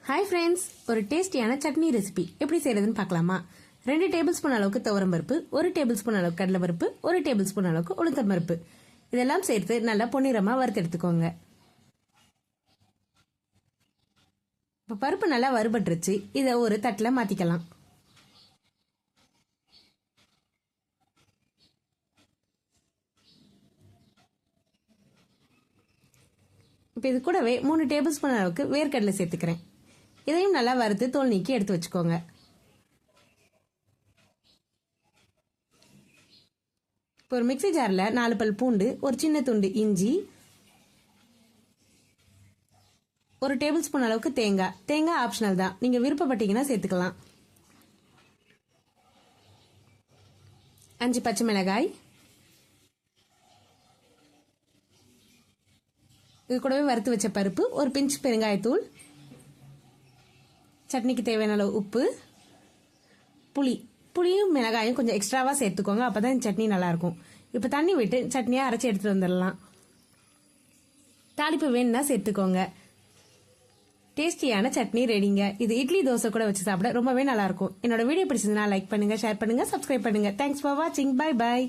Hi friends, ஒரு டேஸ்டியான chutney recipe எப்படி செய்யறதுன்னு பார்க்கலாமா? 2 டேபிள் ஸ்பூன் அளவுக்கு துவரம் பருப்பு, 1 டேபிள் ஸ்பூன் அளவுக்கு கடலை பருப்பு, 1 டேபிள் ஸ்பூன் அளவுக்கு உளுத்தம் பருப்பு இதெல்லாம் சேர்த்து நல்லா பொன்னிறமா வறுத்து எடுத்துக்கோங்க. இப்போ பருப்பு நல்லா வறுபட்டுருச்சு. இதை ஒரு தட்டில் மாத்திக்கலாம். இப்போ இது கூடவே 3 டேபிள் ஸ்பூன் அளவுக்கு வேர்க்கடலை சேர்த்துக்கிறேன். இதையும் நல்லா வறுத்து தோல் நீக்கி எடுத்து வச்சுக்கோங்க. இப்போ ஒரு மிக்ஸி ஜாரில் 4 பல் பூண்டு, ஒரு சின்ன துண்டு இஞ்சி, 1 டேபிள் ஸ்பூன் அளவுக்கு தேங்காய் ஆப்ஷனல் தான், நீங்கள் விருப்பப்பட்டீங்கன்னா சேர்த்துக்கலாம். 5 பச்சை மிளகாய், இது கூடவே வறுத்து வச்ச பருப்பு, ஒரு பிஞ்ச் பெருங்காயத்தூள், சட்னிக்கு தேவையான அளவு உப்பு, புளியும் மிளகாயும் கொஞ்சம் எக்ஸ்ட்ராவாக சேர்த்துக்கோங்க, அப்போ தான் சட்னி நல்லாயிருக்கும். இப்போ தண்ணி விட்டு சட்னியாக அரைச்சி எடுத்துகிட்டு வந்துடலாம். தாளிப்பு வேணும்னா சேர்த்துக்கோங்க. டேஸ்டியான சட்னி ரெடிங்க. இது இட்லி தோசை கூட வச்சு சாப்பிட ரொம்பவே நல்லாயிருக்கும். என்னோட வீடியோ பிடிச்சதுன்னா லைக் பண்ணுங்கள், ஷேர் பண்ணுங்கள், சப்ஸ்கிரைப் பண்ணுங்கள். தேங்க்ஸ் ஃபார் வாட்சிங். Bye bye.